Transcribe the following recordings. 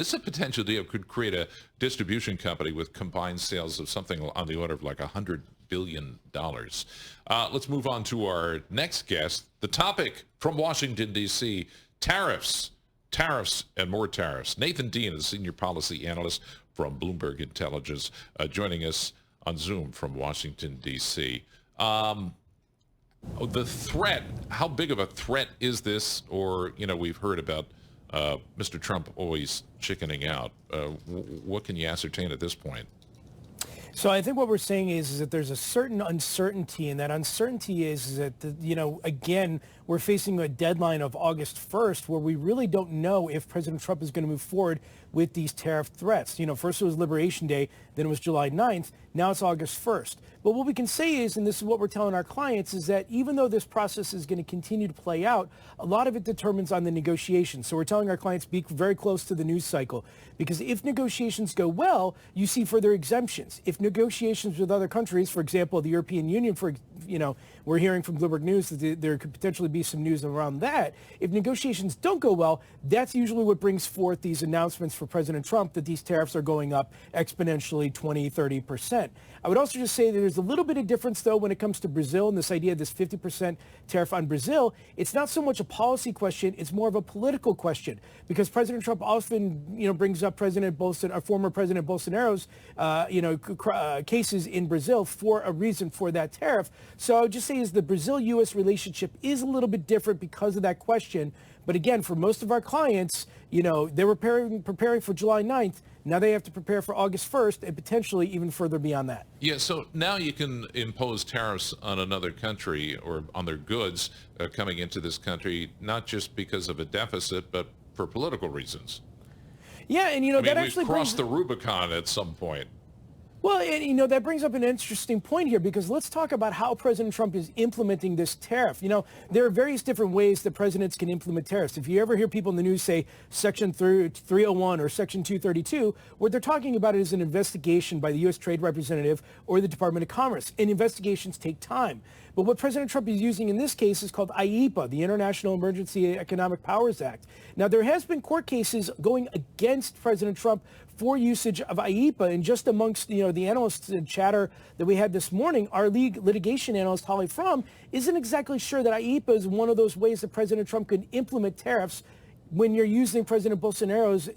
This is a potential deal could create a distribution company with combined sales of something on the order of like $100 billion. Let's move on to our next guest. The topic from Washington, D.C., tariffs, and more tariffs. Nathan Dean is senior policy analyst from Bloomberg Intelligence, joining us on Zoom from Washington, D.C. The threat, how big of a threat is this? Or, we've heard about Mr. Trump always chickening out. What can you ascertain at this point? So I think what we're saying is that there's a certain uncertainty, and that uncertainty is that, again, we're facing a deadline of August 1st where we really don't know if President Trump is going to move forward with these tariff threats. First it was Liberation Day, then it was July 9th, now it's August 1st. But what we can say is, and this is what we're telling our clients, is that even though this process is going to continue to play out, a lot of it determines on the negotiations. So we're telling our clients, be very close to the news cycle, because if negotiations go well, you see further exemptions. If negotiations with other countries, for example, the European Union, we're hearing from Bloomberg News that there could potentially be some news around that. If negotiations don't go well, that's usually what brings forth these announcements for President Trump that these tariffs are going up exponentially 20, 30%. I would also just say that there's a little bit of difference, though, when it comes to Brazil and this idea of this 50% tariff on Brazil. It's not so much a policy question. It's more of a political question, because President Trump often, brings up former President Bolsonaro's, cases in Brazil for a reason for that tariff. So I would just say is the Brazil-U.S. relationship is a little bit different because of that question. But again, for most of our clients, they were preparing for July 9th. Now they have to prepare for August 1st and potentially even further beyond that. Yeah, so now you can impose tariffs on another country or on their goods coming into this country, not just because of a deficit, but for political reasons. Yeah, and that actually we've crossed the Rubicon at some point. Well, and, that brings up an interesting point here, because let's talk about how President Trump is implementing this tariff. There are various different ways that presidents can implement tariffs. If you ever hear people in the news say Section 301 or Section 232, what they're talking about is an investigation by the U.S. Trade Representative or the Department of Commerce, and investigations take time. But what President Trump is using in this case is called IEPA, the International Emergency Economic Powers Act. Now, there has been court cases going against President Trump for usage of IEPA, and just amongst the analysts and chatter that we had this morning, our litigation analyst Holly Fromm isn't exactly sure that IEPA is one of those ways that President Trump could implement tariffs when you're using President Bolsonaro's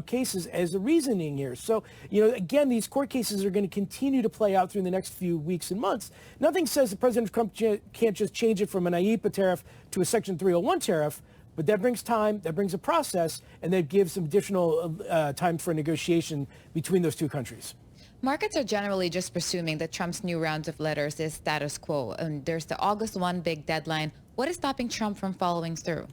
cases as a reasoning here. So again, these court cases are going to continue to play out through the next few weeks and months. Nothing says that President Trump can't just change it from an IEPA tariff to a Section 301 tariff. But that brings time, that brings a process, and that gives some additional time for negotiation between those two countries. Markets are generally just presuming that Trump's new round of letters is status quo, and there's the August 1 big deadline. What is stopping Trump from following through?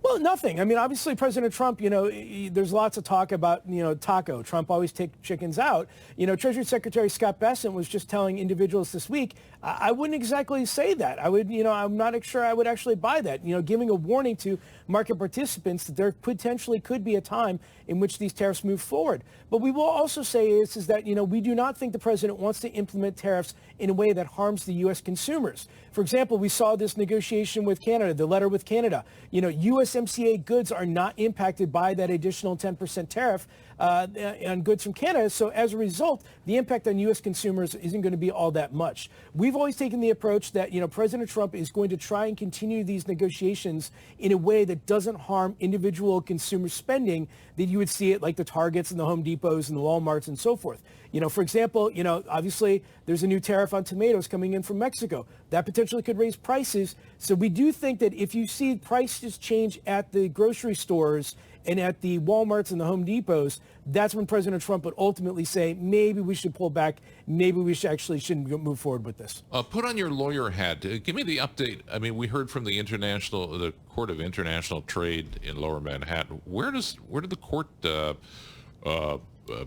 Well, nothing. I mean, obviously, President Trump, there's lots of talk about, taco. Trump always takes chickens out. Treasury Secretary Scott Bessent was just telling individuals this week, I wouldn't exactly say that. I'm not sure I would actually buy that. Giving a warning to market participants that there potentially could be a time in which these tariffs move forward. But we will also say is that, we do not think the president wants to implement tariffs in a way that harms the U.S. consumers. For example, we saw this negotiation with Canada, the letter with Canada. USMCA goods are not impacted by that additional 10% tariff on goods from Canada. So as a result, the impact on U.S. consumers isn't going to be all that much. We've always taken the approach that, President Trump is going to try and continue these negotiations in a way that doesn't harm individual consumer spending, that you would see it like the Targets and the Home Depots and the Walmarts and so forth. For example, obviously there's a new tariff on tomatoes coming in from Mexico. That potentially could raise prices. So we do think that if you see prices change at the grocery stores and at the Walmarts and the Home Depots, that's when President Trump would ultimately say, maybe we should pull back. Maybe we shouldn't move forward with this. Put on your lawyer hat. Give me the update. I mean, we heard from the Court of International Trade in Lower Manhattan. Where did the court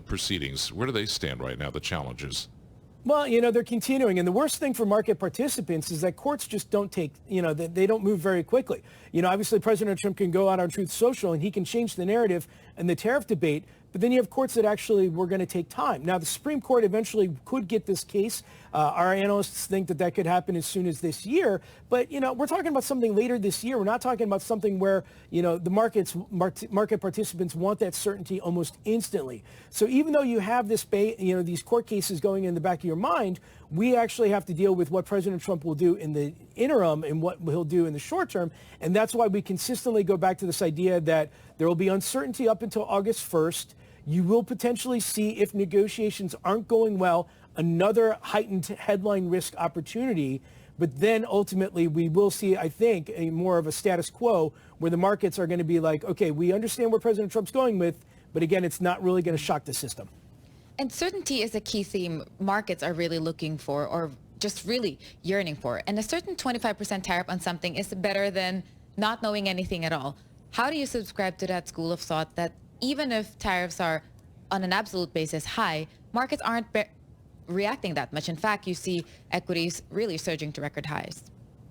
proceedings, where do they stand right now, the challenges? Well, they're continuing. And the worst thing for market participants is that courts just don't they don't move very quickly. Obviously, President Trump can go out on Truth Social and he can change the narrative and the tariff debate. But then you have courts that actually were going to take time. Now, the Supreme Court eventually could get this case. Our analysts think that that could happen as soon as this year. But, we're talking about something later this year. We're not talking about something where, the market participants want that certainty almost instantly. So even though you have this, these court cases going in the back of your mind, we actually have to deal with what President Trump will do in the interim and what he'll do in the short term. And that's why we consistently go back to this idea that there will be uncertainty up until August 1st. You will potentially see, if negotiations aren't going well, another heightened headline risk opportunity. But then ultimately we will see, I think, a more of a status quo where the markets are going to be like, okay, we understand where President Trump's going with, but again, it's not really going to shock the system. And certainty is a key theme markets are really looking for, or just really yearning for. And a certain 25% tariff on something is better than not knowing anything at all. How do you subscribe to that school of thought that even if tariffs are on an absolute basis high, markets aren't reacting that much? In fact, you see equities really surging to record highs.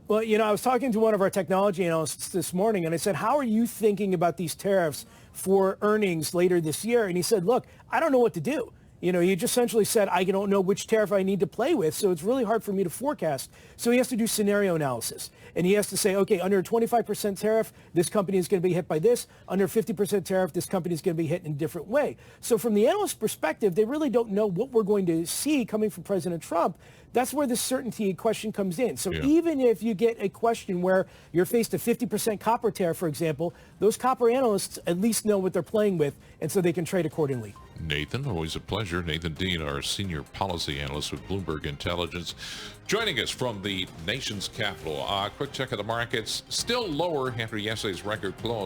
Well, I was talking to one of our technology analysts this morning, and I said, how are you thinking about these tariffs for earnings later this year? And he said, look, I don't know what to do. He just essentially said, I don't know which tariff I need to play with, so it's really hard for me to forecast. So he has to do scenario analysis. And he has to say, okay, under a 25% tariff, this company is going to be hit by this. Under a 50% tariff, this company is going to be hit in a different way. So from the analyst perspective, they really don't know what we're going to see coming from President Trump. That's where the certainty question comes in. So even if you get a question where you're faced a 50% copper tariff, for example, those copper analysts at least know what they're playing with, and so they can trade accordingly. Nathan, always a pleasure. Nathan Dean, our senior policy analyst with Bloomberg Intelligence, joining us from the nation's capital. Quick check of the markets. Still lower after yesterday's record close.